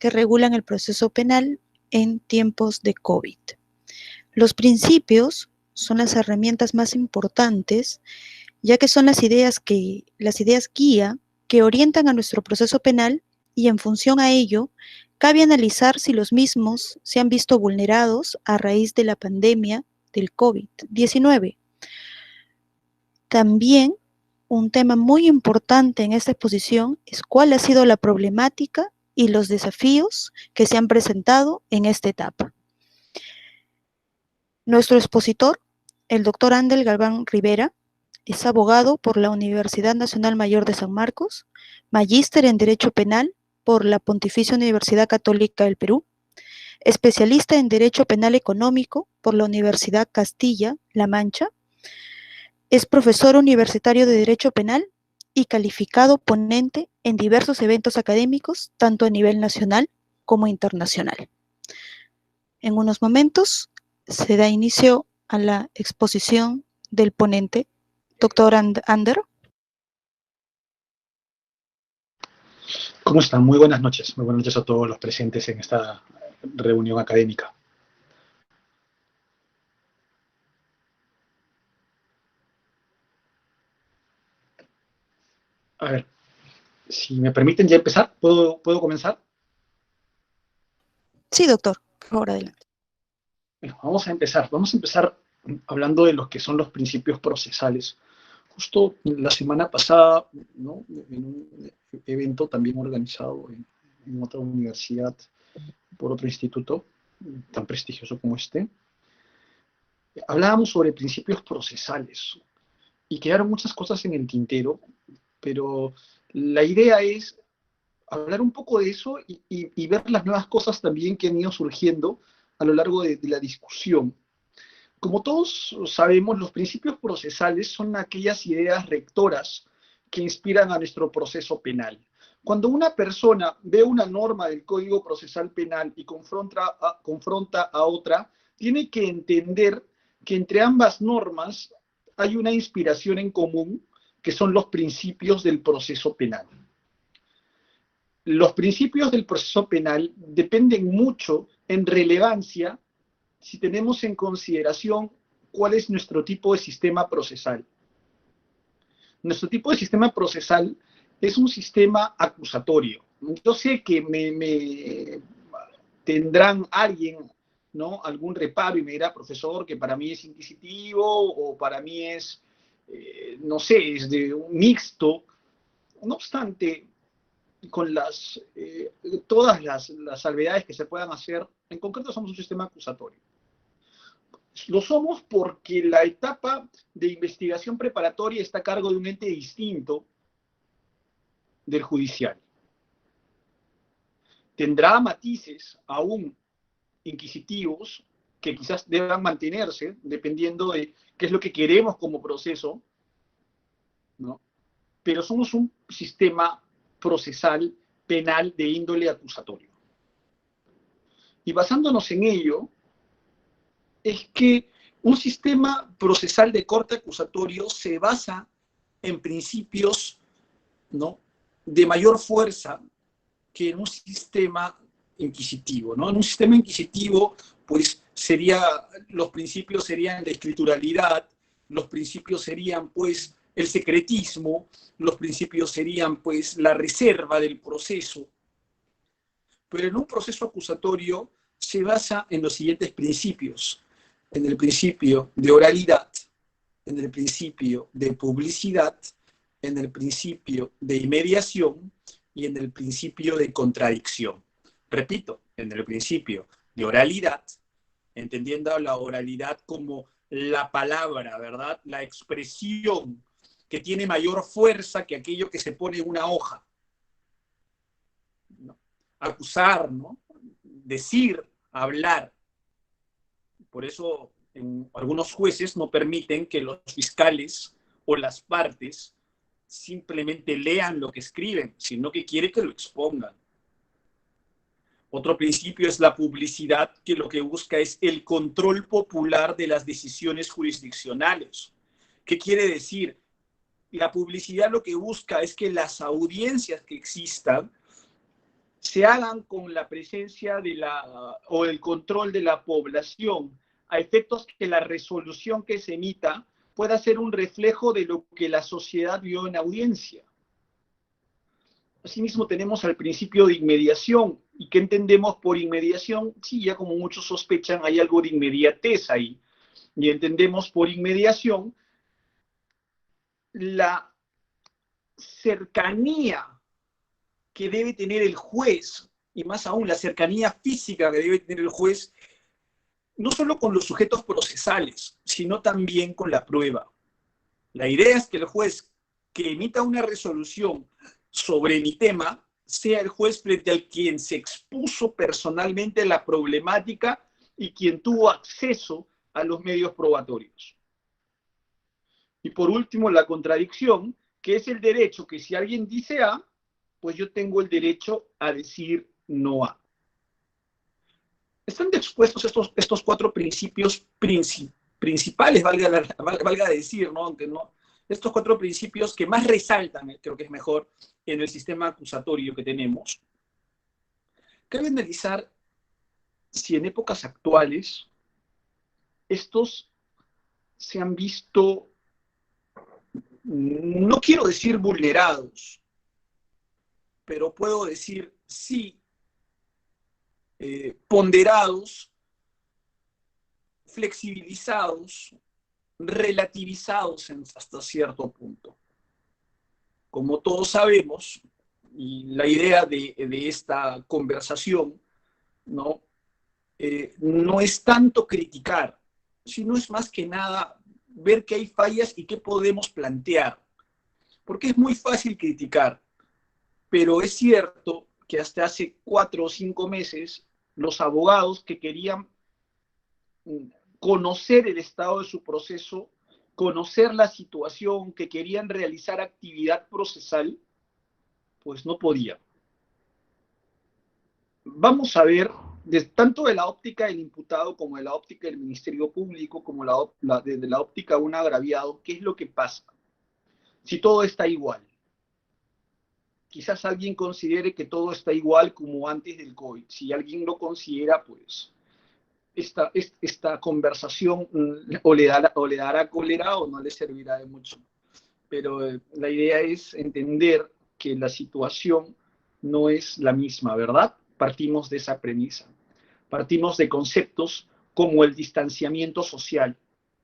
que regulan el proceso penal en tiempos de COVID. Los principios son las herramientas más importantes, ya que son las ideas guía que orientan a nuestro proceso penal, y en función a ello, cabe analizar si los mismos se han visto vulnerados a raíz de la pandemia del COVID-19. También un tema muy importante en esta exposición es cuál ha sido la problemática y los desafíos que se han presentado en esta etapa. Nuestro expositor, el doctor Andel Galván Rivera, es abogado por la Universidad Nacional Mayor de San Marcos, magíster en Derecho Penal por la Pontificia Universidad Católica del Perú, especialista en Derecho Penal Económico por la Universidad Castilla-La Mancha, es profesor universitario de Derecho Penal y calificado ponente en diversos eventos académicos, tanto a nivel nacional como internacional. En unos momentos se da inicio a la exposición del ponente, doctor Ander. ¿Cómo están? Muy buenas noches. Muy buenas noches a todos los presentes en esta reunión académica. A ver, si me permiten ya empezar, ¿puedo comenzar? Sí, doctor, por favor, adelante. Bueno, vamos a empezar hablando de lo que son los principios procesales. Justo la semana pasada, ¿no?, en un evento también organizado en otra universidad, por otro instituto tan prestigioso como este, hablábamos sobre principios procesales y quedaron muchas cosas en el tintero, pero la idea es hablar un poco de eso y ver las nuevas cosas también que han ido surgiendo a lo largo de la discusión. Como todos sabemos, los principios procesales son aquellas ideas rectoras que inspiran a nuestro proceso penal. Cuando una persona ve una norma del Código Procesal Penal y confronta a otra, tiene que entender que entre ambas normas hay una inspiración en común, que son los principios del proceso penal. Los principios del proceso penal dependen mucho en relevancia si tenemos en consideración cuál es nuestro tipo de sistema procesal. Nuestro tipo de sistema procesal es un sistema acusatorio. Yo sé que me tendrán alguien, ¿no?, algún reparo y me dirá, profesor, que para mí es inquisitivo o para mí es, no sé, es de un mixto. No obstante, con todas las salvedades que se puedan hacer, en concreto somos un sistema acusatorio. Lo somos porque la etapa de investigación preparatoria está a cargo de un ente distinto del judicial. Tendrá matices aún inquisitivos que quizás deban mantenerse dependiendo de qué es lo que queremos como proceso, ¿no? Pero somos un sistema procesal penal de índole acusatorio. Y basándonos en ello, es que un sistema procesal de corte acusatorio se basa en principios, ¿no?, de mayor fuerza que en un sistema inquisitivo, ¿no? En un sistema inquisitivo, pues los principios serían la escrituralidad, los principios serían, pues, el secretismo, los principios serían, pues, la reserva del proceso. Pero en un proceso acusatorio se basa en los siguientes principios: en el principio de oralidad, en el principio de publicidad, en el principio de inmediación y en el principio de contradicción. Repito, en el principio de oralidad, entendiendo la oralidad como la palabra, ¿verdad?, la expresión que tiene mayor fuerza que aquello que se pone en una hoja. ¿No? Acusar, ¿no?, decir, hablar. Por eso algunos jueces no permiten que los fiscales o las partes simplemente lean lo que escriben, sino que quiere que lo expongan. Otro principio es la publicidad, que lo que busca es el control popular de las decisiones jurisdiccionales. ¿Qué quiere decir? La publicidad lo que busca es que las audiencias que existan se hagan con la presencia o el control de la población, a efectos que la resolución que se emita pueda ser un reflejo de lo que la sociedad vio en audiencia. Asimismo, tenemos al principio de inmediación. ¿Y qué entendemos por inmediación? Sí, ya como muchos sospechan, hay algo de inmediatez ahí. Y entendemos por inmediación la cercanía que debe tener el juez, y más aún la cercanía física que debe tener el juez, no solo con los sujetos procesales, sino también con la prueba. La idea es que el juez que emita una resolución sobre mi tema sea el juez frente al quien se expuso personalmente la problemática y quien tuvo acceso a los medios probatorios. Y por último, la contradicción, que es el derecho que si alguien dice A, pues yo tengo el derecho a decir no A. Están expuestos estos cuatro principios principales, valga decir, ¿no? Aunque no, estos cuatro principios que más resaltan, creo que es mejor, en el sistema acusatorio que tenemos. Cabe analizar si en épocas actuales estos se han visto, no quiero decir vulnerados, pero puedo decir sí, ponderados, flexibilizados, relativizados hasta cierto punto. Como todos sabemos, y la idea de esta conversación, ¿no? No es tanto criticar, sino es más que nada ver que hay fallas y qué podemos plantear. Porque es muy fácil criticar, pero es cierto que hasta hace 4 o 5 meses los abogados que querían conocer el estado de su proceso, conocer la situación, que querían realizar actividad procesal, pues no podían. Vamos a ver, tanto de la óptica del imputado como de la óptica del Ministerio Público, como desde la óptica de un agraviado, qué es lo que pasa. Si todo está igual. Quizás alguien considere que todo está igual como antes del COVID. Si alguien lo considera, pues esta conversación o le dará cólera o no le servirá de mucho. Pero la idea es entender que la situación no es la misma, ¿verdad? Partimos de esa premisa. Partimos de conceptos como el distanciamiento social,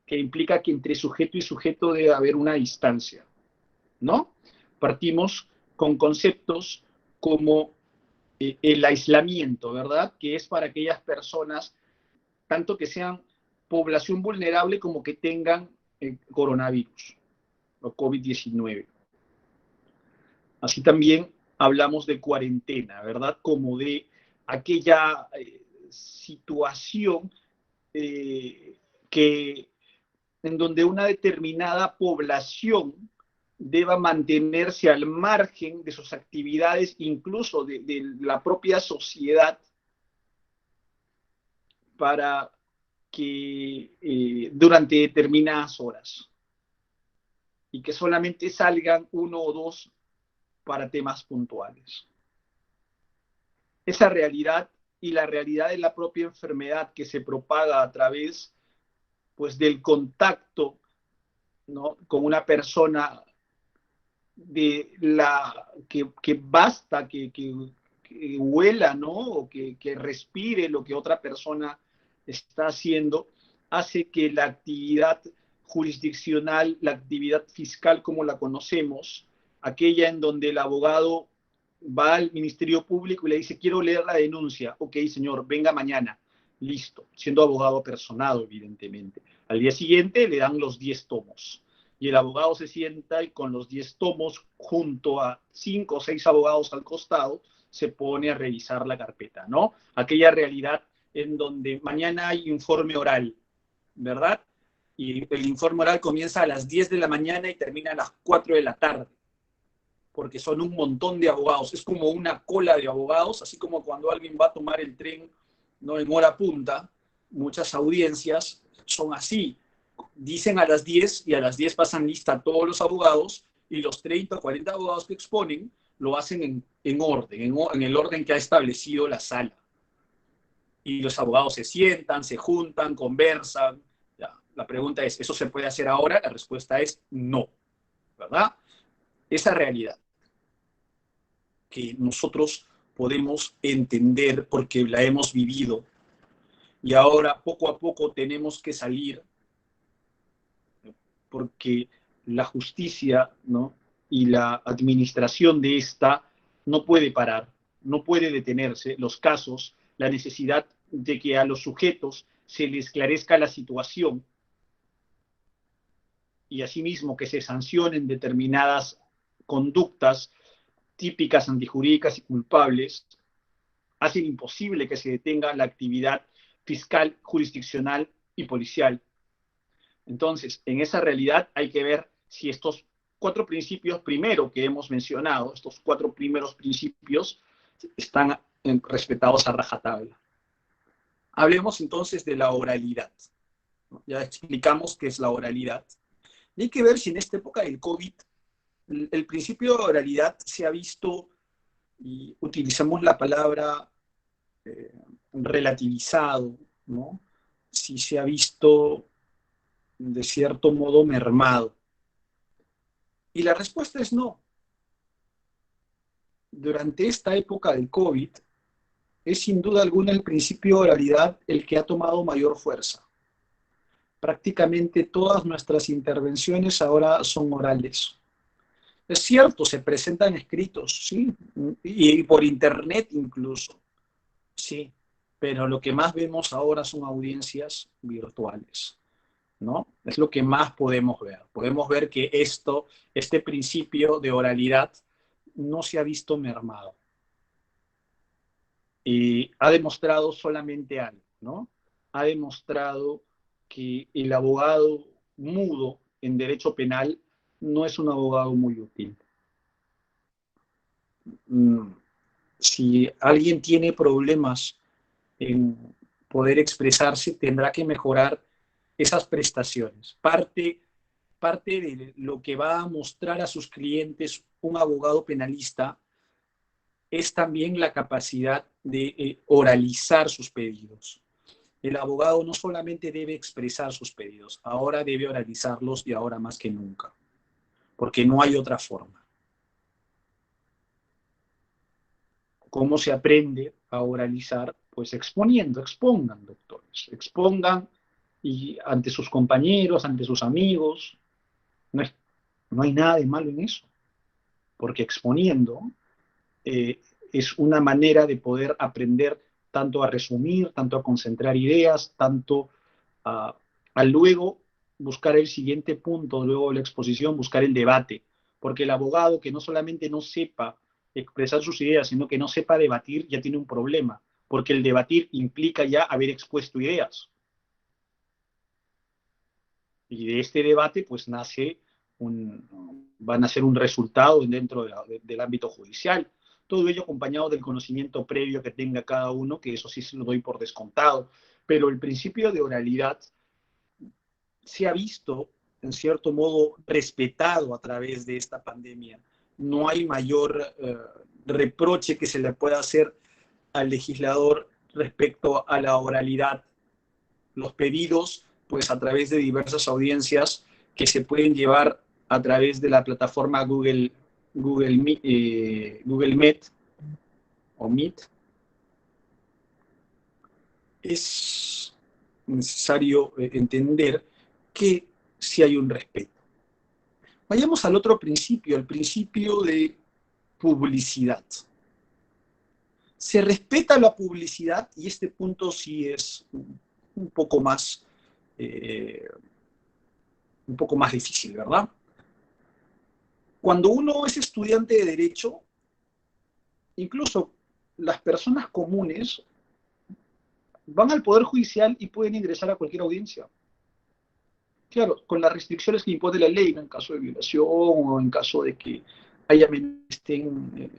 que implica que entre sujeto y sujeto debe haber una distancia, ¿no? Partimos con conceptos como el aislamiento, ¿verdad? Que es para aquellas personas, tanto que sean población vulnerable como que tengan coronavirus o COVID-19. Así también hablamos de cuarentena, ¿verdad? Como de aquella situación en donde una determinada población deba mantenerse al margen de sus actividades, incluso de la propia sociedad, para que durante determinadas horas, y que solamente salgan 1 o 2 para temas puntuales. Esa realidad y la realidad de la propia enfermedad que se propaga a través, pues, del contacto, ¿no?, con una persona que basta que huela, ¿no?, o que respire lo que otra persona está haciendo, hace que la actividad jurisdiccional, la actividad fiscal como la conocemos, aquella en donde el abogado va al Ministerio Público y le dice, quiero leer la denuncia. Ok, señor, venga mañana. Listo, siendo abogado personado, evidentemente. Al día siguiente le dan los 10 tomos. Y el abogado se sienta y con los 10 tomos, junto a 5 o 6 abogados al costado, se pone a revisar la carpeta, ¿no? Aquella realidad en donde mañana hay informe oral, ¿verdad? Y el informe oral comienza a las 10 de la mañana y termina a las 4 de la tarde, porque son un montón de abogados. Es como una cola de abogados, así como cuando alguien va a tomar el tren, ¿no?, en hora punta. Muchas audiencias son así. Dicen a las 10 y a las 10 pasan lista todos los abogados, y los 30 o 40 abogados que exponen lo hacen en orden, en el orden que ha establecido la sala. Y los abogados se sientan, se juntan, conversan. Ya. La pregunta es, ¿eso se puede hacer ahora? La respuesta es no, ¿verdad? Esa realidad que nosotros podemos entender porque la hemos vivido y ahora poco a poco tenemos que salir porque la justicia, ¿no?, y la administración de esta no puede parar, no puede detenerse. Los casos, la necesidad de que a los sujetos se les esclarezca la situación y asimismo que se sancionen determinadas conductas típicas, antijurídicas y culpables, hacen imposible que se detenga la actividad fiscal, jurisdiccional y policial. Entonces, en esa realidad hay que ver si estos 4 principios primero que hemos mencionado, estos 4 primeros principios, están respetados a rajatabla. Hablemos entonces de la oralidad. Ya explicamos qué es la oralidad. Y hay que ver si en esta época del COVID el principio de oralidad se ha visto, y utilizamos la palabra relativizado, ¿no? Si se ha visto de cierto modo mermado. Y la respuesta es no. Durante esta época del COVID, es sin duda alguna el principio de oralidad el que ha tomado mayor fuerza. Prácticamente todas nuestras intervenciones ahora son orales. Es cierto, se presentan escritos, sí, y por internet incluso, sí, pero lo que más vemos ahora son audiencias virtuales, ¿no? Es lo que más podemos ver. Podemos ver que este principio de oralidad no se ha visto mermado. Y ha demostrado solamente algo, ¿no? Ha demostrado que el abogado mudo en derecho penal no es un abogado muy útil. Si alguien tiene problemas en poder expresarse, tendrá que mejorar esas prestaciones. Parte de lo que va a mostrar a sus clientes un abogado penalista es también la capacidad de oralizar sus pedidos. El abogado no solamente debe expresar sus pedidos, ahora debe oralizarlos y ahora más que nunca, porque no hay otra forma. ¿Cómo se aprende a oralizar? Pues exponiendo, expongan, doctores, expongan y ante sus compañeros, ante sus amigos. No hay nada de malo en eso, porque exponiendo es una manera de poder aprender tanto a resumir, tanto a concentrar ideas, tanto a luego buscar el siguiente punto, luego de la exposición, buscar el debate, porque el abogado que no solamente no sepa expresar sus ideas, sino que no sepa debatir, ya tiene un problema, porque el debatir implica ya haber expuesto ideas. Y de este debate, pues va a nacer un resultado dentro del ámbito judicial. Todo ello acompañado del conocimiento previo que tenga cada uno, que eso sí se lo doy por descontado. Pero el principio de oralidad se ha visto, en cierto modo, respetado a través de esta pandemia. No hay mayor reproche que se le pueda hacer al legislador respecto a la oralidad. Los pedidos, pues a través de diversas audiencias que se pueden llevar a través de la plataforma Google Meet o Meet, es necesario entender que sí hay un respeto. Vayamos al otro principio, al principio de publicidad. Se respeta la publicidad y este punto sí es un poco más difícil, ¿verdad? Cuando uno es estudiante de Derecho, incluso las personas comunes van al Poder Judicial y pueden ingresar a cualquier audiencia. Claro, con las restricciones que impone la ley, ¿no? En caso de violación o en caso de que estén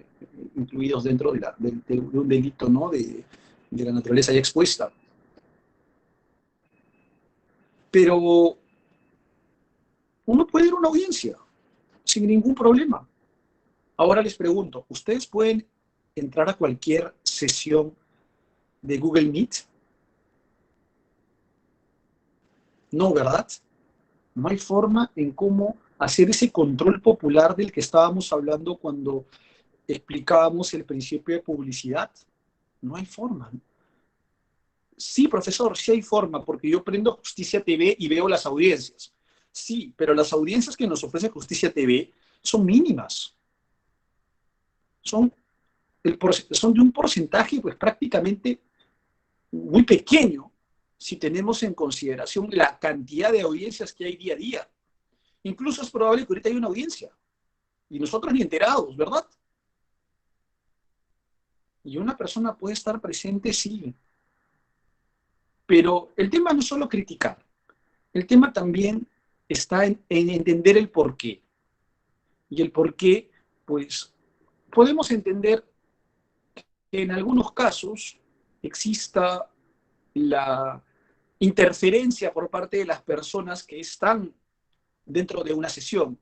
incluidos dentro de un delito, ¿no?, de la naturaleza ya expuesta. Pero uno puede ir a una audiencia sin ningún problema. Ahora les pregunto, ¿ustedes pueden entrar a cualquier sesión de Google Meet? No, ¿verdad? No hay forma en cómo hacer ese control popular del que estábamos hablando cuando explicábamos el principio de publicidad. No hay forma. Sí, profesor, sí hay forma, porque yo prendo Justicia TV y veo las audiencias. Sí, pero las audiencias que nos ofrece Justicia TV son mínimas. Son, son de un porcentaje pues prácticamente muy pequeño si tenemos en consideración la cantidad de audiencias que hay día a día. Incluso es probable que ahorita haya una audiencia y nosotros ni enterados, ¿verdad? Y una persona puede estar presente, sí. Pero el tema no es solo criticar, el tema también está en entender el porqué. Y el porqué, pues, podemos entender que en algunos casos exista la interferencia por parte de las personas que están dentro de una sesión,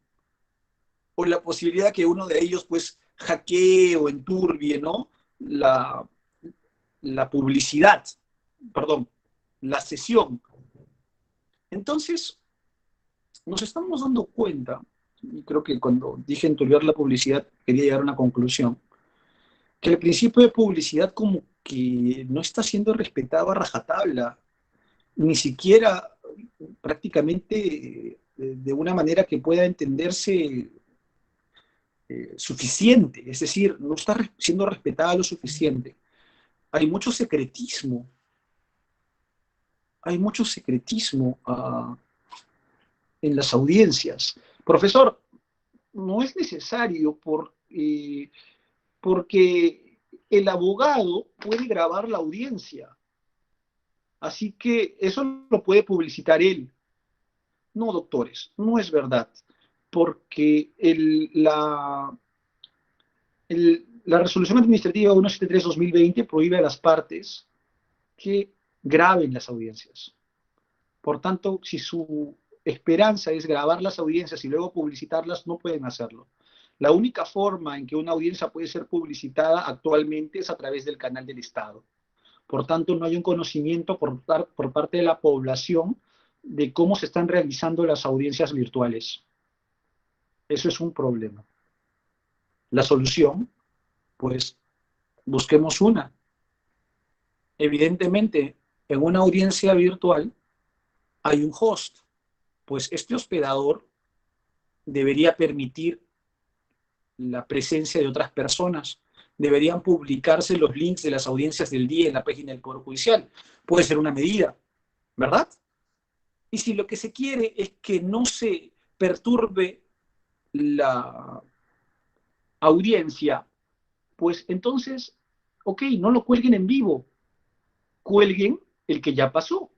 o la posibilidad que uno de ellos, pues, hackee o enturbie, ¿no? La publicidad, perdón, la sesión. Entonces, nos estamos dando cuenta, y creo que cuando dije enturbiar la publicidad, quería llegar a una conclusión, que el principio de publicidad como que no está siendo respetado a rajatabla, ni siquiera prácticamente de una manera que pueda entenderse suficiente, es decir, no está siendo respetada lo suficiente. Hay mucho secretismo, hay mucho secretismo en las audiencias. Profesor, no es necesario porque el abogado puede grabar la audiencia, así que eso lo puede publicitar él. No, doctores, no es verdad, porque la resolución administrativa 173-2020 prohíbe a las partes que graben las audiencias. Por tanto, si su esperanza es grabar las audiencias y luego publicitarlas, no pueden hacerlo. La única forma en que una audiencia puede ser publicitada actualmente es a través del canal del Estado. Por tanto, no hay un conocimiento por parte de la población de cómo se están realizando las audiencias virtuales. Eso es un problema. La solución, pues, busquemos una. Evidentemente, en una audiencia virtual hay un host, pues este hospedador debería permitir la presencia de otras personas. Deberían publicarse los links de las audiencias del día en la página del Poder Judicial. Puede ser una medida, ¿verdad? Y si lo que se quiere es que no se perturbe la audiencia, pues entonces, ok, no lo cuelguen en vivo, cuelguen el que ya pasó,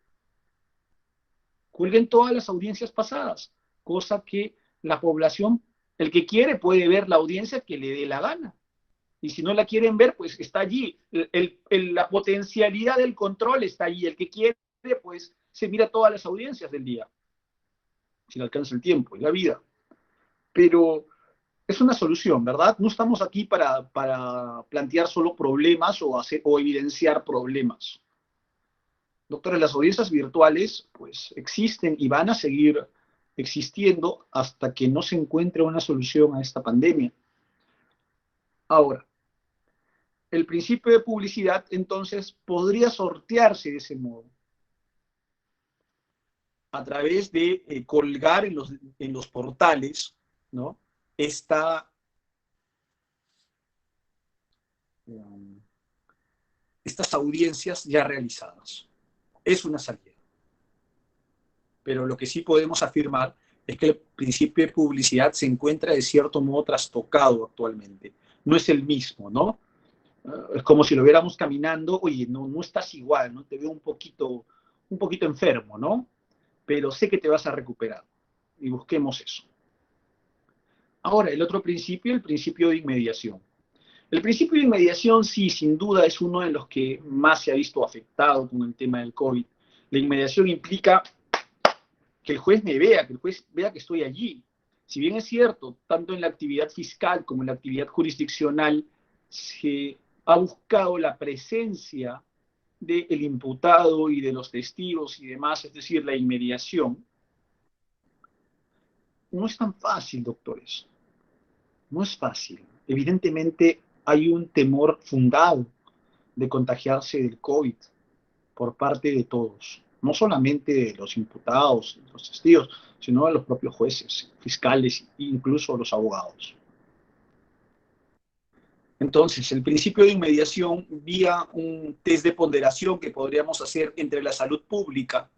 cuelguen todas las audiencias pasadas, cosa que la población, el que quiere puede ver la audiencia que le dé la gana. Y si no la quieren ver, pues está allí. La potencialidad del control está allí. El que quiere, pues se mira todas las audiencias del día. Si le alcanza el tiempo y la vida. Pero es una solución, ¿verdad? No estamos aquí para plantear solo problemas o evidenciar problemas. Doctores, las audiencias virtuales, pues existen y van a seguir existiendo hasta que no se encuentre una solución a esta pandemia. Ahora, el principio de publicidad, entonces, podría sortearse de ese modo, a través de colgar en los portales, ¿no? Estas audiencias ya realizadas. Es una salida. Pero lo que sí podemos afirmar es que el principio de publicidad se encuentra de cierto modo trastocado actualmente. No es el mismo, ¿no? Es como si lo viéramos caminando, oye, no estás igual, ¿no? Te veo un poquito enfermo, ¿no? Pero sé que te vas a recuperar. Y busquemos eso. Ahora, el otro principio, el principio de inmediación. El principio de inmediación, sí, sin duda es uno de los que más se ha visto afectado con el tema del COVID. La inmediación implica que el juez me vea, que el juez vea que estoy allí. Si bien es cierto, tanto en la actividad fiscal como en la actividad jurisdiccional se ha buscado la presencia del imputado y de los testigos y demás, es decir, la inmediación, no es tan fácil, doctores. No es fácil. Evidentemente hay un temor fundado de contagiarse del COVID por parte de todos, no solamente de los imputados, de los testigos, sino de los propios jueces, fiscales e incluso los abogados. Entonces, el principio de inmediación vía un test de ponderación que podríamos hacer entre la salud pública,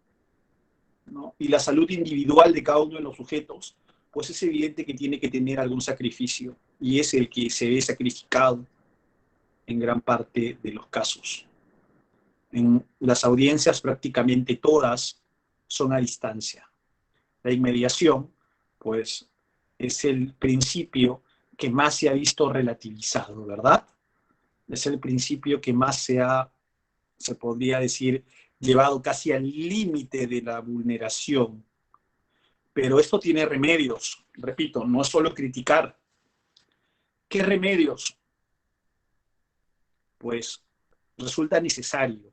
¿no?, y la salud individual de cada uno de los sujetos, pues es evidente que tiene que tener algún sacrificio, y es el que se ve sacrificado en gran parte de los casos. En las audiencias prácticamente todas son a distancia. La inmediación, pues, es el principio que más se ha visto relativizado, ¿verdad? Es el principio que más se podría decir, llevado casi al límite de la vulneración. Pero esto tiene remedios, repito, no es solo criticar. ¿Qué remedios? Pues resulta necesario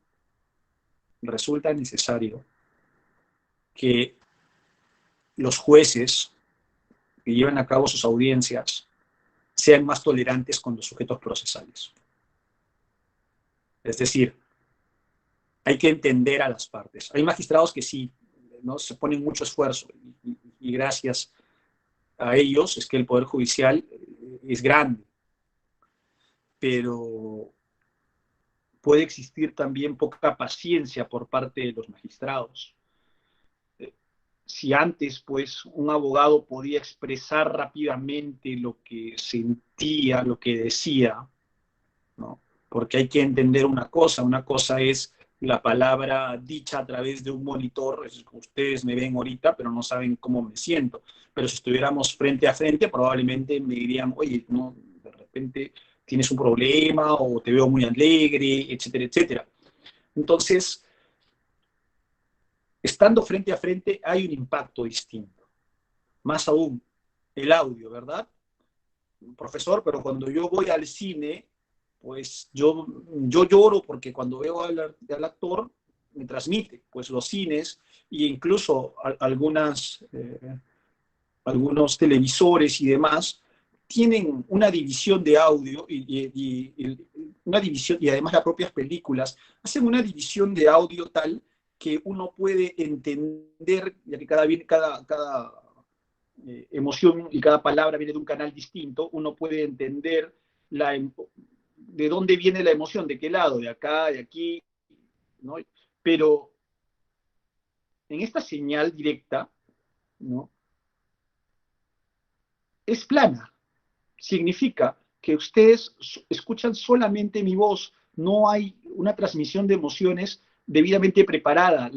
que los jueces que llevan a cabo sus audiencias sean más tolerantes con los sujetos procesales. Es decir, hay que entender a las partes. Hay magistrados que sí, ¿no?, se ponen mucho esfuerzo y gracias a ellos es que el Poder Judicial es grande. Pero puede existir también poca paciencia por parte de los magistrados. Si antes, pues, un abogado podía expresar rápidamente lo que sentía, lo que decía, ¿no? Porque hay que entender una cosa es la palabra dicha a través de un monitor. Ustedes me ven ahorita, pero no saben cómo me siento. Pero si estuviéramos frente a frente, probablemente me dirían, oye, no, de repente tienes un problema o te veo muy alegre, etcétera, etcétera. Entonces, estando frente a frente hay un impacto distinto. Más aún, el audio, ¿verdad? Profesor, pero cuando yo voy al cine, pues yo lloro porque cuando veo al actor me transmite, pues los cines e incluso algunos televisores y demás tienen una división de audio una división, y además las propias películas hacen una división de audio tal que uno puede entender, ya que cada emoción y cada palabra viene de un canal distinto, uno puede entender de dónde viene la emoción, de qué lado, de acá, de aquí, ¿no? Pero en esta señal directa, ¿no?, es plana. Significa que ustedes escuchan solamente mi voz, no hay una transmisión de emociones debidamente preparada.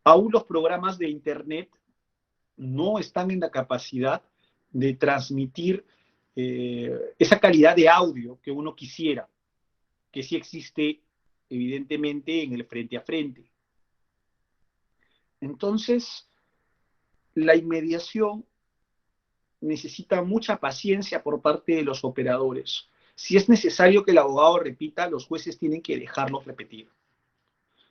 Aún los programas de Internet no están en la capacidad de transmitir esa calidad de audio que uno quisiera, que sí existe evidentemente en el frente a frente. Entonces, la inmediación necesita mucha paciencia por parte de los operadores. Si es necesario que el abogado repita, los jueces tienen que dejarlos repetir.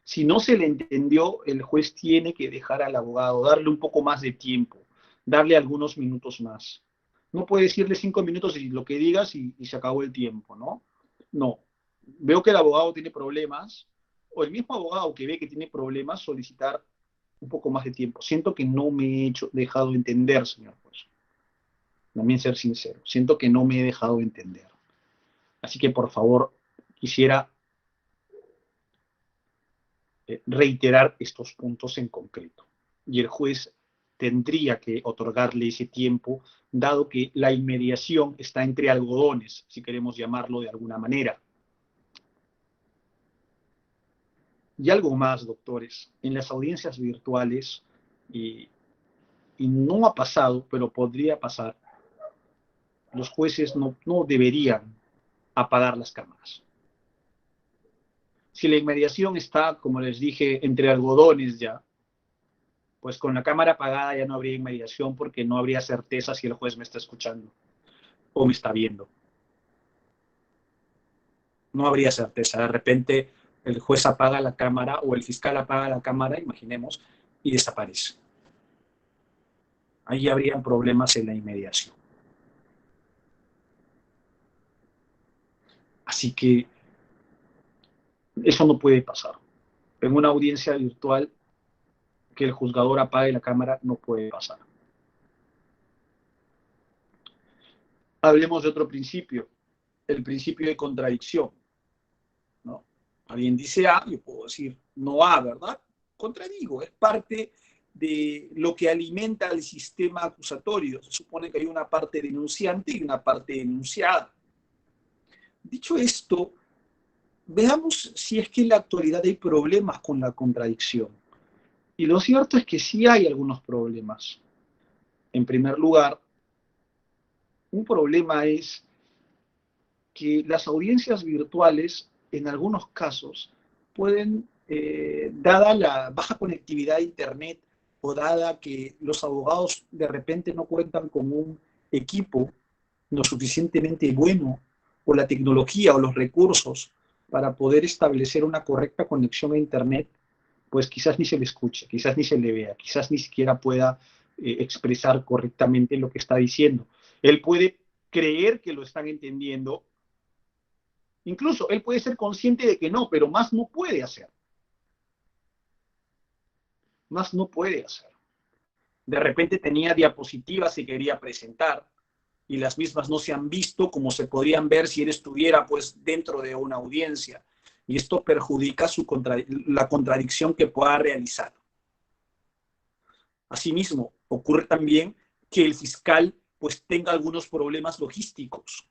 Si no se le entendió, el juez tiene que dejar al abogado, darle un poco más de tiempo, darle algunos minutos más. No puede decirle 5 minutos y lo que digas y se acabó el tiempo, ¿no? No. Veo que el abogado tiene problemas, o el mismo abogado que ve que tiene problemas, solicitar un poco más de tiempo. Siento que no me he dejado entender, señor juez. También ser sincero. Siento que no me he dejado entender. Así que, por favor, quisiera reiterar estos puntos en concreto. Y el juez tendría que otorgarle ese tiempo, dado que la inmediación está entre algodones, si queremos llamarlo de alguna manera. Y algo más, doctores, en las audiencias virtuales, y no ha pasado, pero podría pasar, los jueces no deberían apagar las cámaras. Si la inmediación está, como les dije, entre algodones ya, pues con la cámara apagada ya no habría inmediación porque no habría certeza si el juez me está escuchando o me está viendo. No habría certeza. De repente el juez apaga la cámara o el fiscal apaga la cámara, imaginemos, y desaparece. Ahí habrían problemas en la inmediación. Así que eso no puede pasar. En una audiencia virtual, que el juzgador apague la cámara no puede pasar. Hablemos de otro principio, el principio de contradicción, ¿no? Alguien dice A, yo puedo decir no A, ¿verdad? Contradigo, es parte de lo que alimenta el sistema acusatorio. Se supone que hay una parte denunciante y una parte denunciada. Dicho esto, veamos si es que en la actualidad hay problemas con la contradicción. Y lo cierto es que sí hay algunos problemas. En primer lugar, un problema es que las audiencias virtuales, en algunos casos, pueden, dada la baja conectividad a Internet o dada que los abogados de repente no cuentan con un equipo lo suficientemente bueno, o la tecnología o los recursos para poder establecer una correcta conexión a Internet, pues quizás ni se le escuche, quizás ni se le vea, quizás ni siquiera pueda expresar correctamente lo que está diciendo. Él puede creer que lo están entendiendo, incluso él puede ser consciente de que no, pero más no puede hacer. Más no puede hacer. De repente tenía diapositivas y quería presentar, y las mismas no se han visto como se podrían ver si él estuviera pues dentro de una audiencia, y esto perjudica la contradicción que pueda realizar. Asimismo, ocurre también que el fiscal pues tenga algunos problemas logísticos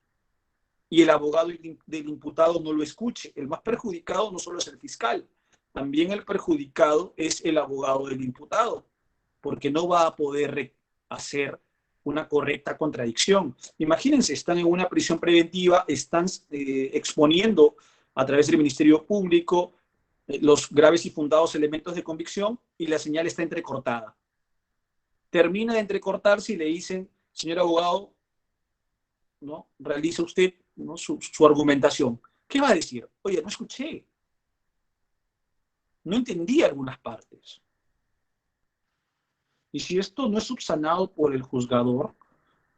y el abogado del imputado no lo escuche. El más perjudicado no solo es el fiscal, también el perjudicado es el abogado del imputado, porque no va a poder hacer una correcta contradicción. Imagínense, están en una prisión preventiva, están exponiendo a través del Ministerio Público los graves y fundados elementos de convicción y la señal está entrecortada. Termina de entrecortarse y le dicen, señor abogado, ¿no? Realiza usted, ¿no? su argumentación. ¿Qué va a decir? Oye, no escuché. No entendí algunas partes. Y si esto no es subsanado por el juzgador,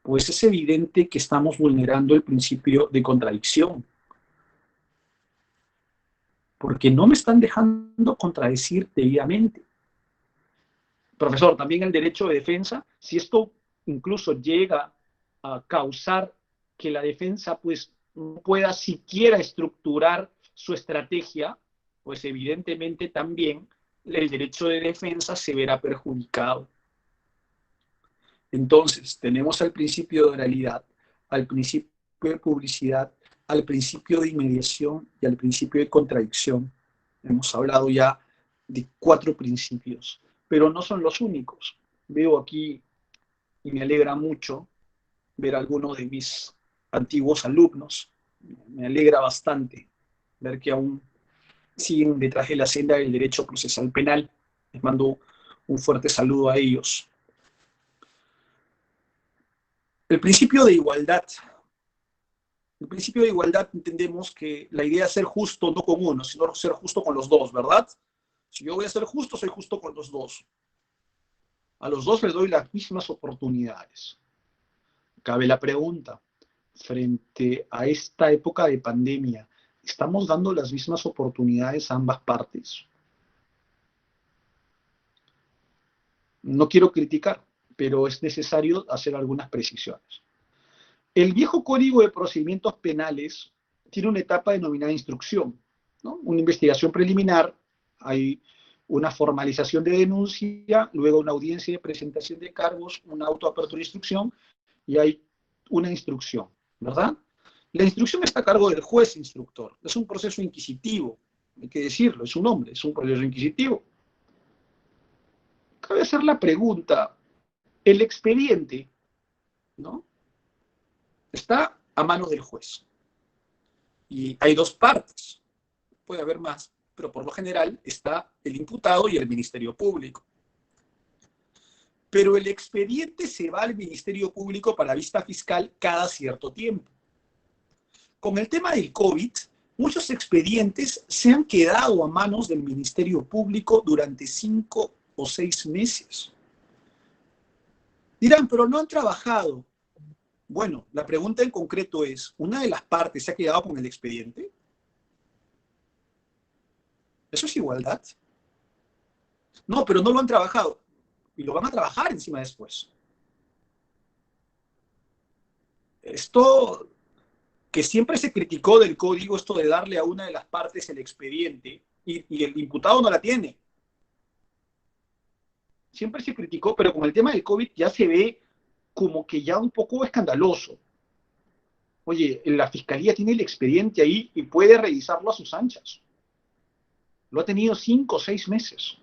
pues es evidente que estamos vulnerando el principio de contradicción. Porque no me están dejando contradecir debidamente. Profesor, también el derecho de defensa, si esto incluso llega a causar que la defensa pues no pueda siquiera estructurar su estrategia, pues evidentemente también el derecho de defensa se verá perjudicado. Entonces, tenemos al principio de oralidad, al principio de publicidad, al principio de inmediación y al principio de contradicción. Hemos hablado ya de 4 principios, pero no son los únicos. Veo aquí, y me alegra mucho, ver a algunos de mis antiguos alumnos. Me alegra bastante ver que aún siguen detrás de la senda del derecho procesal penal. Les mando un fuerte saludo a ellos. El principio de igualdad. El principio de igualdad entendemos que la idea es ser justo no con uno, sino ser justo con los dos, ¿verdad? Si yo voy a ser justo, soy justo con los dos. A los dos les doy las mismas oportunidades. Cabe la pregunta, frente a esta época de pandemia, ¿estamos dando las mismas oportunidades a ambas partes? No quiero criticar, pero es necesario hacer algunas precisiones. El viejo Código de Procedimientos Penales tiene una etapa denominada instrucción, ¿no? Una investigación preliminar, hay una formalización de denuncia, luego una audiencia de presentación de cargos, una autoapertura de instrucción y hay una instrucción, ¿verdad? La instrucción está a cargo del juez instructor. Es un proceso inquisitivo, hay que decirlo, es un hombre, es un proceso inquisitivo. Cabe hacer la pregunta, el expediente, ¿no? Está a manos del juez. Y hay 2 partes, puede haber más, pero por lo general está el imputado y el Ministerio Público. pero el expediente se va al Ministerio Público para vista fiscal cada cierto tiempo. Con el tema del COVID, muchos expedientes se han quedado a manos del Ministerio Público durante 5 o 6 meses. Dirán, pero no han trabajado. Bueno, la pregunta en concreto es, ¿una de las partes se ha quedado con el expediente? ¿Eso es igualdad? No, pero no lo han trabajado. Y lo van a trabajar encima después. Esto que siempre se criticó del código, esto de darle a una de las partes el expediente y el imputado no la tiene. Siempre se criticó, pero con el tema del COVID ya se ve como que ya un poco escandaloso. Oye, la fiscalía tiene el expediente ahí y puede revisarlo a sus anchas. Lo ha tenido 5 o 6 meses.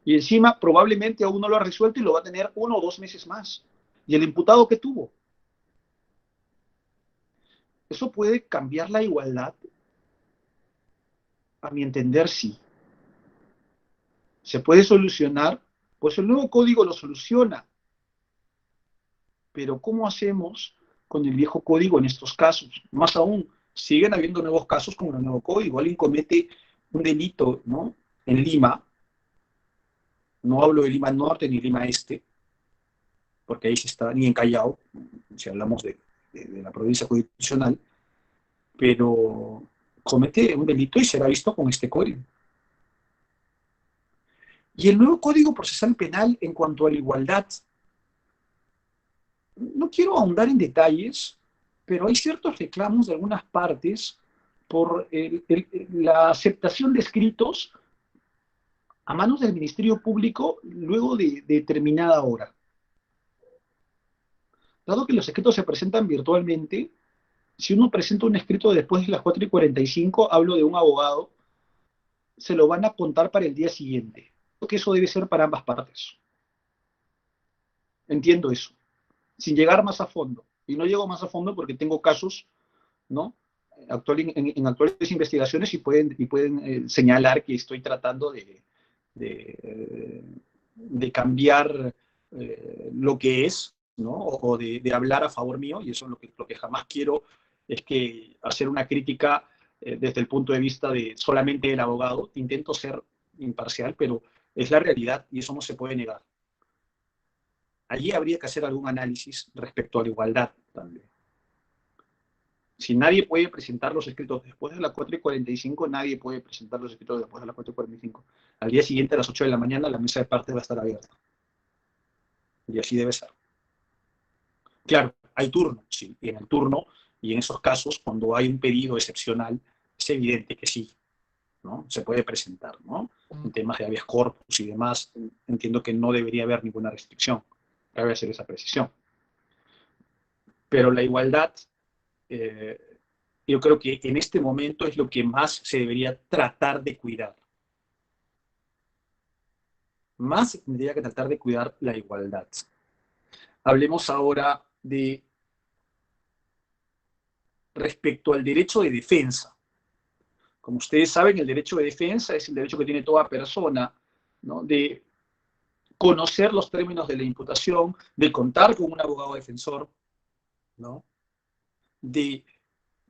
Y encima probablemente aún no lo ha resuelto y lo va a tener 1 o 2 meses más. ¿Y el imputado qué tuvo? ¿Eso puede cambiar la igualdad? A mi entender, sí. ¿Se puede solucionar? Pues el nuevo código lo soluciona. Pero ¿cómo hacemos con el viejo código en estos casos? Más aún, siguen habiendo nuevos casos con el nuevo código. Alguien comete un delito, ¿no? En Lima, no hablo de Lima Norte ni Lima Este, porque ahí se está, ni en Callao, si hablamos de la provincia jurisdiccional, pero comete un delito y será visto con este código. Y el nuevo Código Procesal Penal en cuanto a la igualdad, no quiero ahondar en detalles, pero hay ciertos reclamos de algunas partes por la aceptación de escritos a manos del Ministerio Público luego de determinada hora. Dado que los escritos se presentan virtualmente, si uno presenta un escrito después de las 4:45, hablo de un abogado, se lo van a contar para el día siguiente. Creo que eso debe ser para ambas partes. Entiendo eso. Sin llegar más a fondo. Y no llego más a fondo porque tengo casos, ¿no? En actuales investigaciones y pueden señalar que estoy tratando de cambiar lo que es, ¿no? O de hablar a favor mío, y eso es lo que jamás quiero, es que hacer una crítica desde el punto de vista de solamente el abogado. Intento ser imparcial, pero es la realidad y eso no se puede negar. Allí habría que hacer algún análisis respecto a la igualdad también. Si nadie puede presentar los escritos después de las 4:45, nadie puede presentar los escritos después de las 4:45. Al día siguiente, a las 8 de la mañana, la mesa de partes va a estar abierta. Y así debe ser. Claro, hay turno, sí. Y en el turno, y en esos casos, cuando hay un pedido excepcional, es evidente que sí, ¿no? Se puede presentar, ¿no? En temas de habeas corpus y demás, entiendo que no debería haber ninguna restricción. Cabe hacer esa precisión. Pero la igualdad, yo creo que en este momento es lo que más se debería tratar de cuidar. Más se tendría que tratar de cuidar la igualdad. Hablemos ahora de respecto al derecho de defensa. Como ustedes saben, el derecho de defensa es el derecho que tiene toda persona, ¿no? De conocer los términos de la imputación, de contar con un abogado defensor, ¿no? De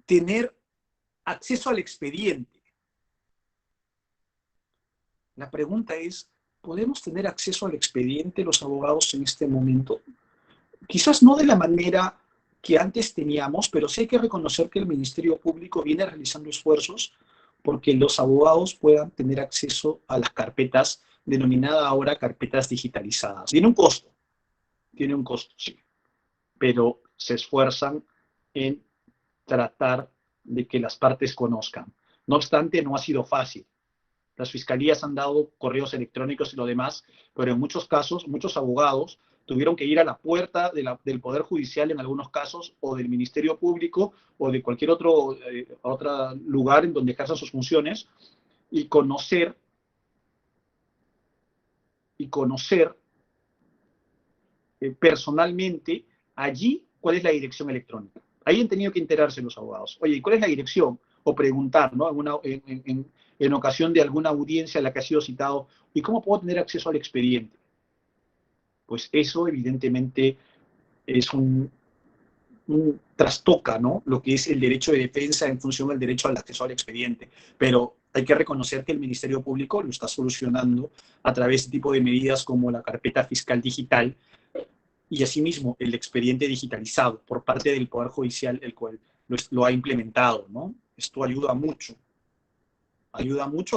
tener acceso al expediente. La pregunta es, ¿podemos tener acceso al expediente los abogados en este momento? Quizás no de la manera que antes teníamos, pero sí hay que reconocer que el Ministerio Público viene realizando esfuerzos porque los abogados puedan tener acceso a las carpetas, denominada ahora carpetas digitalizadas. Tiene un costo, sí, pero se esfuerzan en tratar de que las partes conozcan. No obstante, no ha sido fácil. Las fiscalías han dado correos electrónicos y lo demás, pero en muchos casos, muchos abogados tuvieron que ir a la puerta del Poder Judicial en algunos casos, o del Ministerio Público, o de cualquier otro lugar en donde ejerzan sus funciones, y conocer personalmente allí cuál es la dirección electrónica. Ahí han tenido que enterarse los abogados. Oye, ¿cuál es la dirección? O preguntar, ¿no? En ocasión de alguna audiencia a la que ha sido citado, ¿y cómo puedo tener acceso al expediente? pues eso evidentemente es un trastoca, ¿no?, lo que es el derecho de defensa en función del derecho al acceso al expediente. Pero hay que reconocer que el Ministerio Público lo está solucionando a través de tipo de medidas como la carpeta fiscal digital y asimismo el expediente digitalizado por parte del Poder Judicial, el cual lo ha implementado, ¿no? Esto ayuda mucho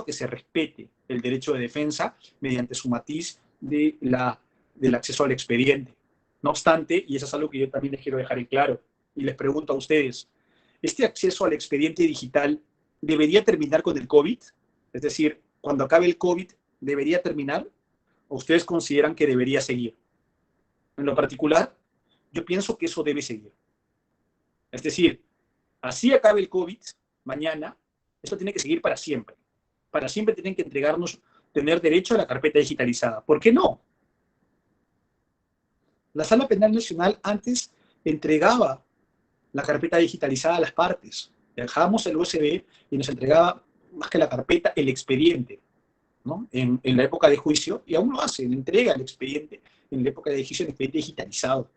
a que se respete el derecho de defensa mediante su matiz del acceso al expediente. No obstante, y eso es algo que yo también les quiero dejar en claro, y les pregunto a ustedes, ¿este acceso al expediente digital debería terminar con el COVID? Es decir, cuando acabe el COVID, ¿debería terminar? ¿O ustedes consideran que debería seguir? En lo particular, yo pienso que eso debe seguir. Es decir, así acabe el COVID mañana, esto tiene que seguir para siempre. Para siempre tienen que entregarnos, tener derecho a la carpeta digitalizada. ¿Por qué no? La Sala Penal Nacional antes entregaba la carpeta digitalizada a las partes. Dejábamos el USB y nos entregaba, más que la carpeta, el expediente, ¿no? En la época de juicio, y aún lo hace, entrega el expediente en la época de juicio, el expediente digitalizado.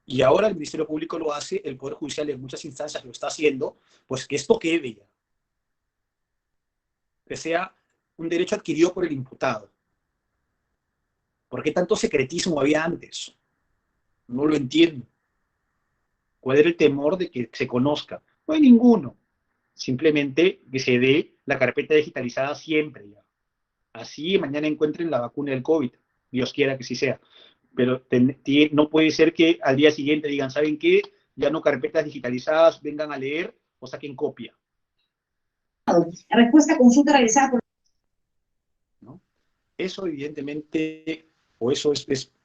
Y ahora el Ministerio Público lo hace, el Poder Judicial en muchas instancias lo está haciendo, pues que esto quede ya. Que sea un derecho adquirido por el imputado. ¿Por qué tanto secretismo había antes? No lo entiendo. ¿Cuál era el temor de que se conozca? No hay ninguno. Simplemente que se dé la carpeta digitalizada siempre ya. Así mañana encuentren la vacuna del COVID. Dios quiera que sí sea. Pero no puede ser que al día siguiente digan, ¿saben qué? Ya no carpetas digitalizadas, vengan a leer o saquen copia. La respuesta a consulta realizada por... ¿No? Eso evidentemente, o eso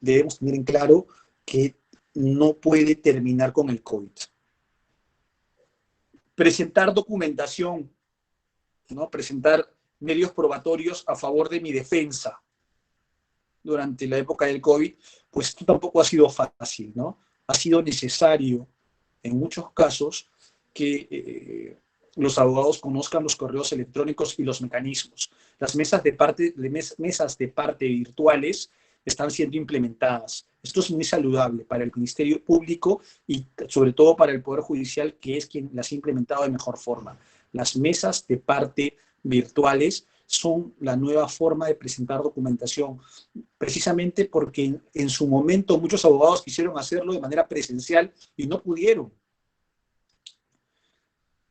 debemos tener en claro que no puede terminar con el COVID. Presentar documentación, ¿no? Presentar medios probatorios a favor de mi defensa durante la época del COVID, pues esto tampoco ha sido fácil, ¿no? Ha sido necesario, en muchos casos, que los abogados conozcan los correos electrónicos y los mecanismos. Las mesas de parte virtuales están siendo implementadas. Esto es muy saludable para el Ministerio Público y sobre todo para el Poder Judicial, que es quien las ha implementado de mejor forma. Las mesas de parte virtuales son la nueva forma de presentar documentación, precisamente porque en su momento muchos abogados quisieron hacerlo de manera presencial y no pudieron.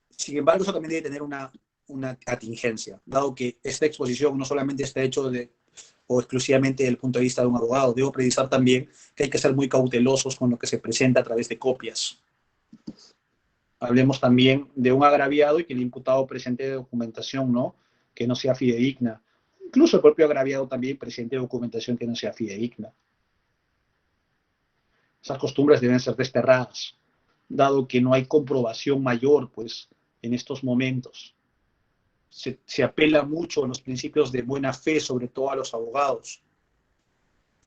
Sin embargo, eso también debe tener una contingencia, dado que esta exposición no solamente está hecho o exclusivamente desde el punto de vista de un abogado. Debo precisar también que hay que ser muy cautelosos con lo que se presenta a través de copias. Hablemos también de un agraviado y que el imputado presente documentación, ¿no?, que no sea fidedigna. Incluso el propio agraviado también presente documentación que no sea fidedigna. Esas costumbres deben ser desterradas, dado que no hay comprobación mayor, pues, en estos momentos. Se apela mucho a los principios de buena fe, sobre todo a los abogados.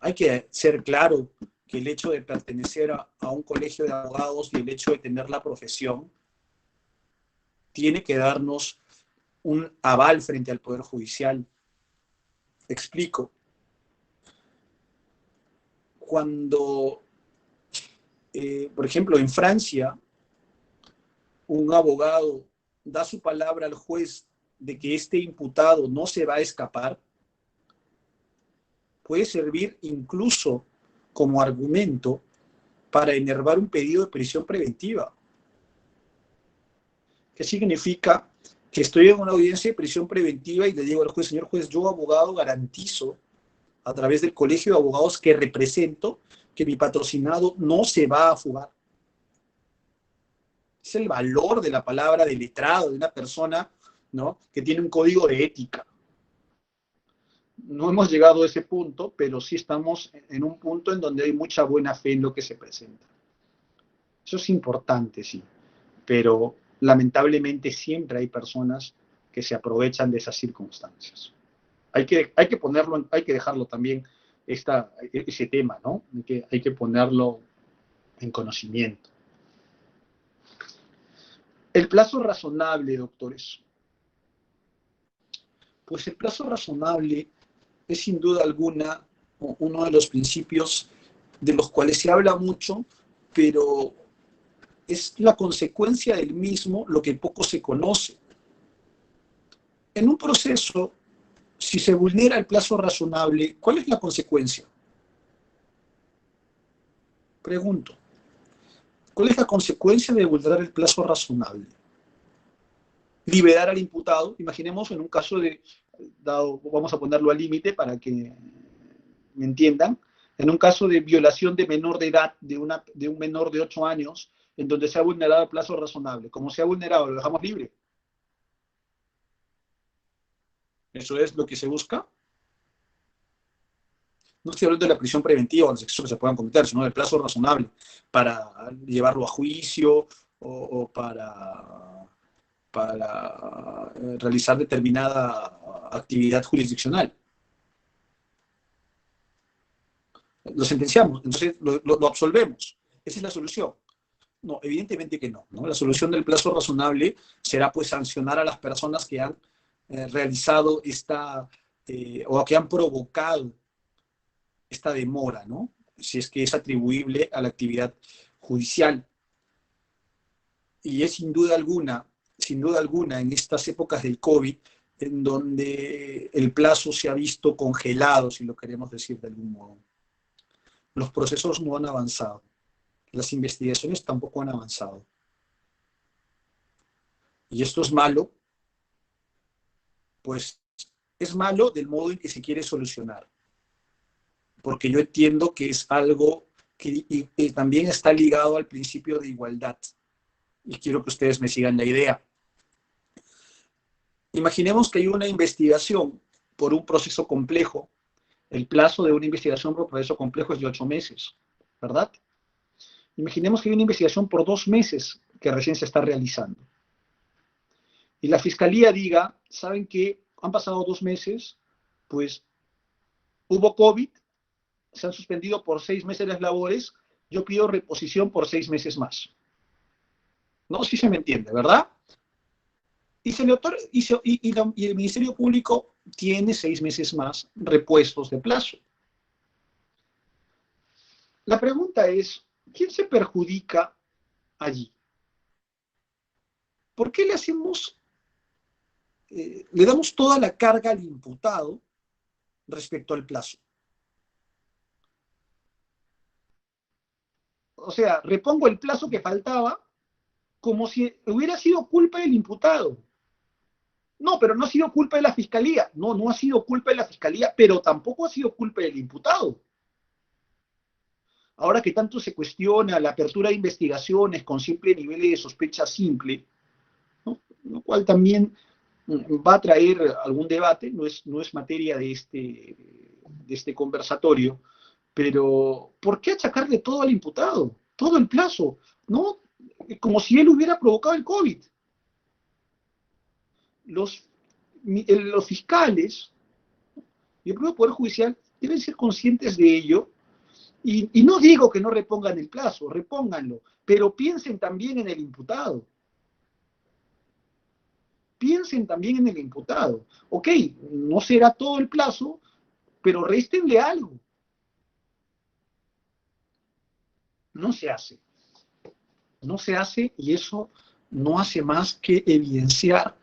Hay que ser claro que el hecho de pertenecer a un colegio de abogados y el hecho de tener la profesión tiene que darnos un aval frente al Poder Judicial. Explico. Cuando, por ejemplo, en Francia, un abogado da su palabra al juez de que este imputado no se va a escapar, puede servir incluso como argumento para enervar un pedido de prisión preventiva. ¿Qué significa? Que estoy en una audiencia de prisión preventiva y le digo al juez, señor juez, yo abogado garantizo a través del colegio de abogados que represento que mi patrocinado no se va a fugar. Es el valor de la palabra de letrado de una persona, ¿no?, que tiene un código de ética. No hemos llegado a ese punto, pero sí estamos en un punto en donde hay mucha buena fe en lo que se presenta. Eso es importante, sí, pero lamentablemente siempre hay personas que se aprovechan de esas circunstancias. Hay que dejarlo también ese tema, ¿no? Hay que ponerlo en conocimiento. El plazo razonable, doctores. Pues el plazo razonable es sin duda alguna uno de los principios de los cuales se habla mucho, pero es la consecuencia del mismo lo que poco se conoce. En un proceso, si se vulnera el plazo razonable, ¿cuál es la consecuencia? Pregunto, ¿cuál es la consecuencia de vulnerar el plazo razonable? Liberar al imputado, imaginemos en un caso de, dado, vamos a ponerlo al límite para que me entiendan, en un caso de violación de menor de edad, de un menor de 8 años, en donde se ha vulnerado el plazo razonable. Como se ha vulnerado, lo dejamos libre. ¿Eso es lo que se busca? No estoy hablando de la prisión preventiva o los excesos que se puedan cometer, sino del plazo razonable para llevarlo a juicio o para realizar determinada actividad jurisdiccional. Lo sentenciamos, entonces lo absolvemos. Esa es la solución. No, evidentemente que no, ¿no? La solución del plazo razonable será pues sancionar a las personas que han realizado esta o que han provocado esta demora, ¿no? Si es que es atribuible a la actividad judicial. Y es sin duda alguna, en estas épocas del COVID, en donde el plazo se ha visto congelado, si lo queremos decir de algún modo. Los procesos no han avanzado. Las investigaciones tampoco han avanzado. Y esto es malo, pues es malo del modo en que se quiere solucionar. Porque yo entiendo que es algo que también está ligado al principio de igualdad. Y quiero que ustedes me sigan la idea. Imaginemos que hay una investigación por un proceso complejo. El plazo de una investigación por proceso complejo es de 8 meses, ¿verdad? Imaginemos que hay una investigación por 2 meses que recién se está realizando. Y la fiscalía diga, ¿saben qué? Han pasado 2 meses, pues hubo COVID, se han suspendido por 6 meses las labores, yo pido reposición por 6 meses más. ¿No? Sí se me entiende, ¿verdad? Y el Ministerio Público tiene 6 meses más repuestos de plazo. La pregunta es, ¿quién se perjudica allí? ¿Por qué le damos toda la carga al imputado respecto al plazo? O sea, repongo el plazo que faltaba como si hubiera sido culpa del imputado. No, pero no ha sido culpa de la fiscalía. No, no ha sido culpa de la fiscalía, pero tampoco ha sido culpa del imputado. Ahora que tanto se cuestiona la apertura de investigaciones con simple nivel de sospecha simple, ¿no? Lo cual también va a traer algún debate, no es materia de este conversatorio, pero ¿por qué achacarle todo al imputado? Todo el plazo, ¿no? Como si él hubiera provocado el COVID. Los fiscales y el propio Poder Judicial deben ser conscientes de ello. Y no digo que no repongan el plazo, repónganlo, pero piensen también en el imputado. Piensen también en el imputado. Ok, no será todo el plazo, pero réstenle algo. No se hace. No se hace y eso no hace más que evidenciar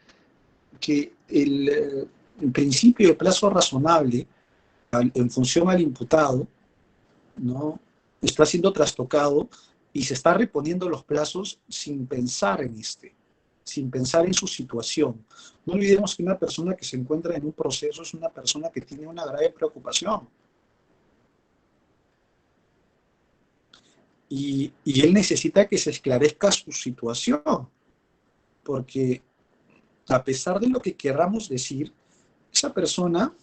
que el principio de plazo razonable en función al imputado, ¿no? Está siendo trastocado y se está reponiendo los plazos sin pensar sin pensar en su situación. No olvidemos que una persona que se encuentra en un proceso es una persona que tiene una grave preocupación. Y él necesita que se esclarezca su situación, porque a pesar de lo que querramos decir, esa persona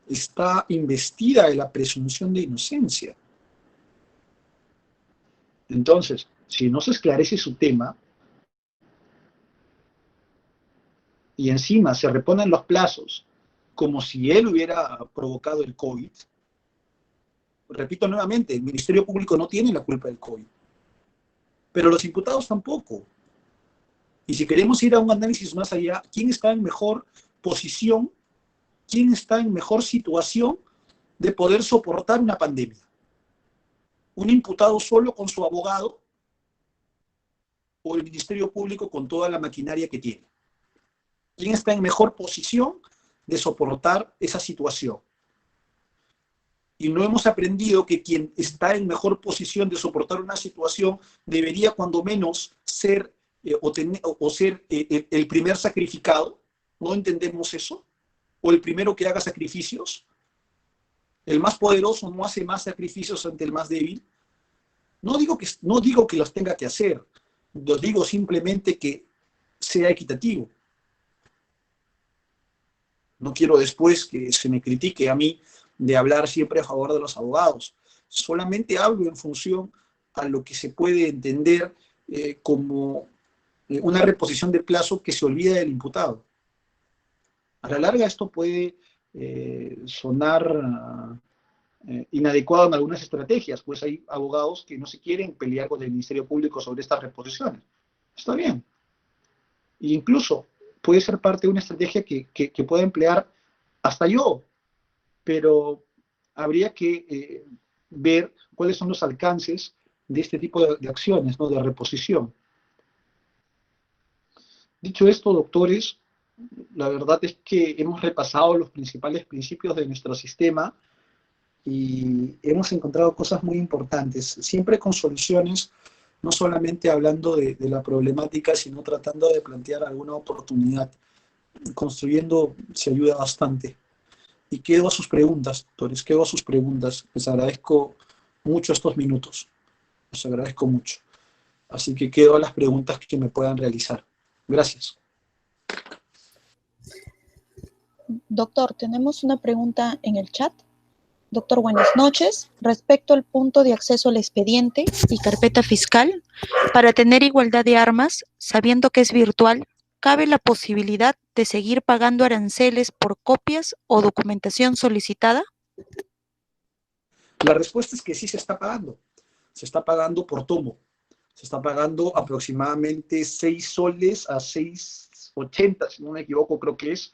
está investida de la presunción de inocencia. Entonces, si no se esclarece su tema y encima se reponen los plazos como si él hubiera provocado el COVID, repito nuevamente, el Ministerio Público no tiene la culpa del COVID, pero los imputados tampoco. Y si queremos ir a un análisis más allá, ¿quién está en mejor posición? ¿Quién está en mejor situación de poder soportar una pandemia? ¿Un imputado solo con su abogado o el Ministerio Público con toda la maquinaria que tiene? ¿Quién está en mejor posición de soportar esa situación? Y no hemos aprendido que quien está en mejor posición de soportar una situación debería cuando menos ser ser el primer sacrificado. ¿No entendemos eso? ¿O el primero que haga sacrificios? ¿El más poderoso no hace más sacrificios ante el más débil? No digo que los tenga que hacer, lo digo simplemente que sea equitativo. No quiero después que se me critique a mí de hablar siempre a favor de los abogados. Solamente hablo en función a lo que se puede entender como una reposición de plazo que se olvida del imputado. A la larga esto puede sonar inadecuado en algunas estrategias, pues hay abogados que no se quieren pelear con el Ministerio Público sobre estas reposiciones. Está bien. E incluso puede ser parte de una estrategia que pueda emplear hasta yo, pero habría que ver cuáles son los alcances de este tipo de acciones, ¿no? De reposición. Dicho esto, doctores, la verdad es que hemos repasado los principales principios de nuestro sistema y hemos encontrado cosas muy importantes, siempre con soluciones, no solamente hablando de la problemática, sino tratando de plantear alguna oportunidad. Construyendo se ayuda bastante. Y quedo a sus preguntas, doctores, quedo a sus preguntas. Les agradezco mucho estos minutos. Les agradezco mucho. Así que quedo a las preguntas que me puedan realizar. Gracias. Doctor, tenemos una pregunta en el chat. Doctor, buenas noches. Respecto al punto de acceso al expediente y carpeta fiscal, para tener igualdad de armas, sabiendo que es virtual, ¿cabe la posibilidad de seguir pagando aranceles por copias o documentación solicitada? La respuesta es que sí se está pagando. Se está pagando por tomo. Se está pagando aproximadamente 6 soles a 6,80, si no me equivoco, creo que es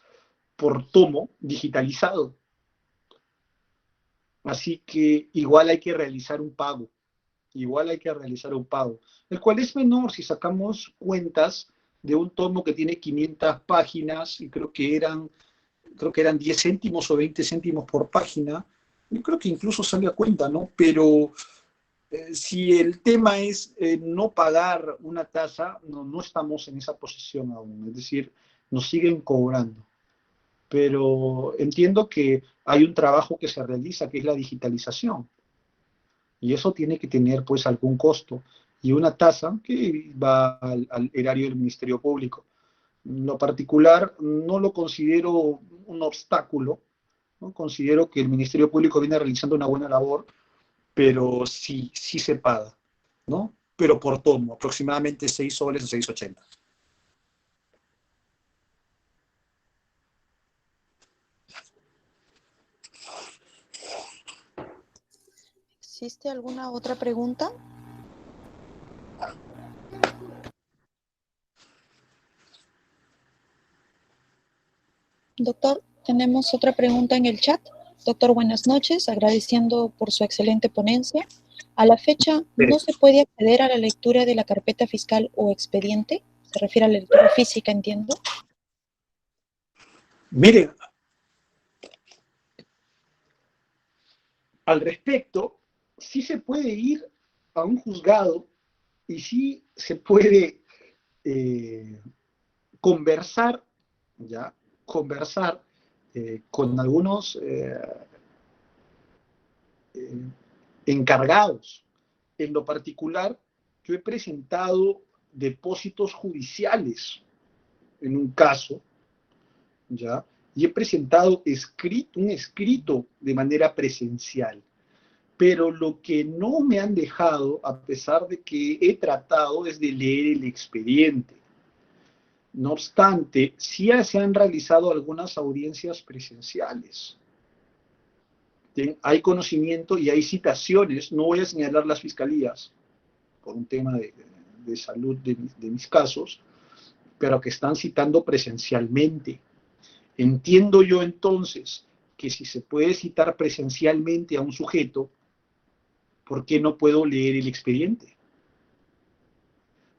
por tomo digitalizado. Así que igual hay que realizar un pago. Igual hay que realizar un pago, el cual es menor si sacamos cuentas de un tomo que tiene 500 páginas y creo que eran 10 céntimos o 20 céntimos por página. Yo creo que incluso sale a cuenta, ¿no? Pero si el tema es no pagar una tasa, no estamos en esa posición aún, es decir, nos siguen cobrando. Pero entiendo que hay un trabajo que se realiza, que es la digitalización. Y eso tiene que tener pues algún costo y una tasa que va al erario del Ministerio Público. En lo particular no lo considero un obstáculo, ¿no? Considero que el Ministerio Público viene realizando una buena labor, pero sí se paga, ¿no? Pero por tomo, aproximadamente 6 soles o 6,80. ¿Existe alguna otra pregunta? Doctor, tenemos otra pregunta en el chat. Doctor, buenas noches, agradeciendo por su excelente ponencia. A la fecha, ¿no se puede acceder a la lectura de la carpeta fiscal o expediente? Se refiere a la lectura física, entiendo. Miren, al respecto, sí se puede ir a un juzgado y sí se puede conversar, ¿ya? Conversar con algunos encargados. En lo particular, yo he presentado depósitos judiciales en un caso, ¿ya? Y he presentado un escrito de manera presencial. Pero lo que no me han dejado, a pesar de que he tratado, es de leer el expediente. No obstante, sí se han realizado algunas audiencias presenciales. Hay conocimiento y hay citaciones, no voy a señalar las fiscalías por un tema de salud de mis casos, pero que están citando presencialmente. Entiendo yo entonces que si se puede citar presencialmente a un sujeto, ¿por qué no puedo leer el expediente?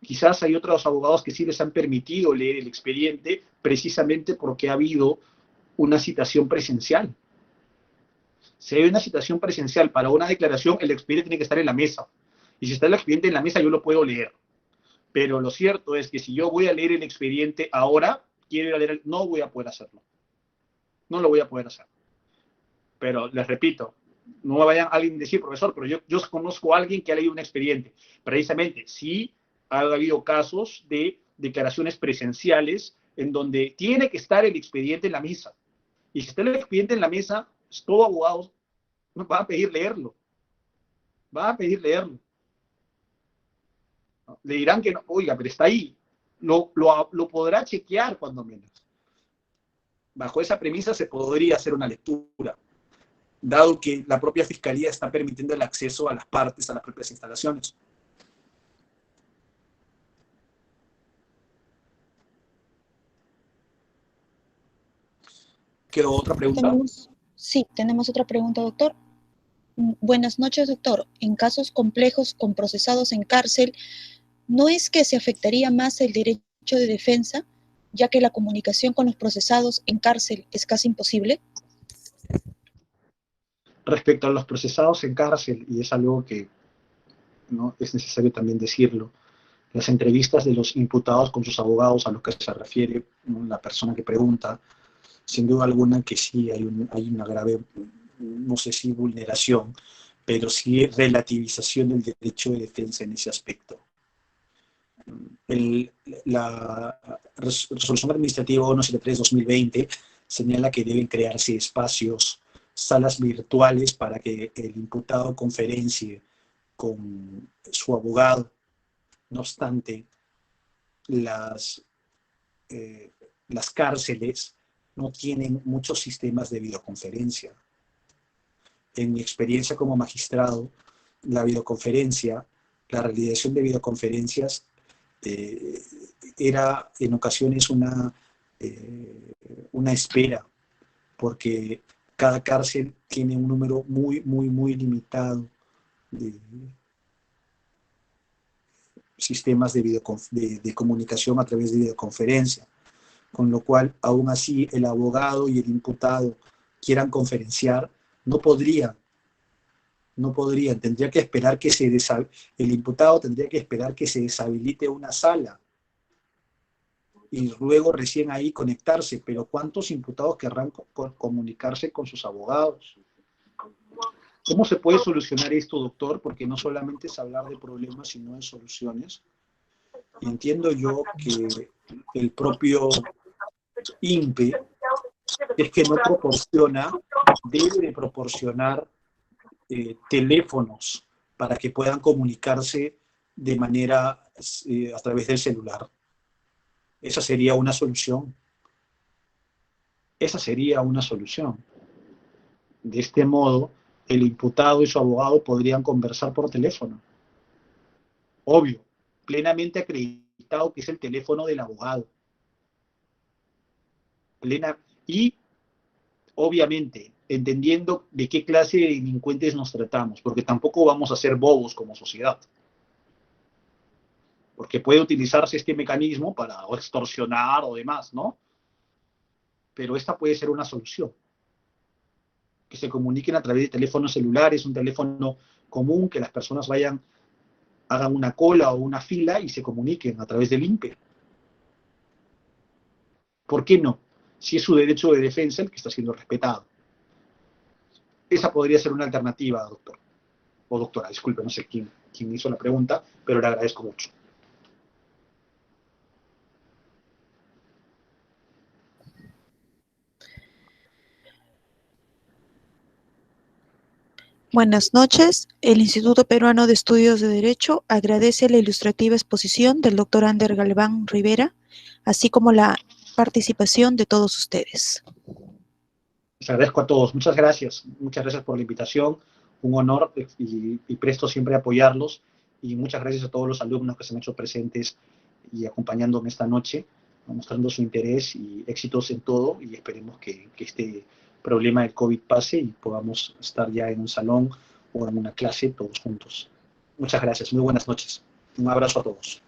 Quizás hay otros abogados que sí les han permitido leer el expediente precisamente porque ha habido una citación presencial. Si hay una citación presencial para una declaración, el expediente tiene que estar en la mesa. Y si está el expediente en la mesa, yo lo puedo leer. Pero lo cierto es que si yo voy a leer el expediente ahora, quiero ir a leer, no voy a poder hacerlo. No lo voy a poder hacer. Pero les repito, no me vayan a alguien decir, profesor, pero yo conozco a alguien que ha leído un expediente. Precisamente, sí ha habido casos de declaraciones presenciales en donde tiene que estar el expediente en la mesa. Y si está el expediente en la mesa, todo abogado va a pedir leerlo. Va a pedir leerlo. Le dirán que no, oiga, pero está ahí. Lo podrá chequear cuando menos. Bajo esa premisa se podría hacer una lectura, dado que la propia Fiscalía está permitiendo el acceso a las partes, a las propias instalaciones. ¿Quedó otra pregunta? Tenemos otra pregunta, doctor. Buenas noches, doctor. En casos complejos con procesados en cárcel, ¿no es que se afectaría más el derecho de defensa, ya que la comunicación con los procesados en cárcel es casi imposible? Respecto a los procesados en cárcel, y es algo que no es necesario también decirlo, las entrevistas de los imputados con sus abogados a los que se refiere la persona que pregunta, sin duda alguna que sí hay una grave, no sé si vulneración, pero sí relativización del derecho de defensa en ese aspecto. La resolución administrativa 173/2020 señala que deben crearse espacios, salas virtuales para que el imputado conferencie con su abogado. No obstante, las cárceles no tienen muchos sistemas de videoconferencia. En mi experiencia como magistrado, la realización de videoconferencias era en ocasiones una espera, porque cada cárcel tiene un número muy, muy, muy limitado de sistemas de comunicación a través de videoconferencia, con lo cual, aún así, el abogado y el imputado quieran conferenciar, no podrían, tendría que esperar que el imputado tendría que esperar que se deshabilite una sala y luego recién ahí conectarse, pero ¿cuántos imputados querrán comunicarse con sus abogados? ¿Cómo se puede solucionar esto, doctor? Porque no solamente es hablar de problemas, sino de soluciones. Y entiendo yo que el propio INPE es que no proporciona, debe de proporcionar teléfonos para que puedan comunicarse de manera a través del celular. Esa sería una solución. Esa sería una solución. De este modo, el imputado y su abogado podrían conversar por teléfono. Obvio, plenamente acreditado que es el teléfono del abogado. Y, obviamente, entendiendo de qué clase de delincuentes nos tratamos, porque tampoco vamos a ser bobos como sociedad. Porque puede utilizarse este mecanismo para extorsionar o demás, ¿no? Pero esta puede ser una solución. Que se comuniquen a través de teléfonos celulares, un teléfono común, que las personas hagan una cola o una fila y se comuniquen a través del INPE. ¿Por qué no? Si es su derecho de defensa el que está siendo respetado. Esa podría ser una alternativa, doctor. O doctora, disculpe, no sé quién hizo la pregunta, pero le agradezco mucho. Buenas noches. El Instituto Peruano de Estudios de Derecho agradece la ilustrativa exposición del doctor Ander Galván Rivera, así como la participación de todos ustedes. Les agradezco a todos. Muchas gracias. Muchas gracias por la invitación. Un honor y presto siempre a apoyarlos. Y muchas gracias a todos los alumnos que se han hecho presentes y acompañándome esta noche, mostrando su interés y éxitos en todo. Y esperemos que este problema del COVID pase y podamos estar ya en un salón o en una clase todos juntos. Muchas gracias, muy buenas noches. Un abrazo a todos.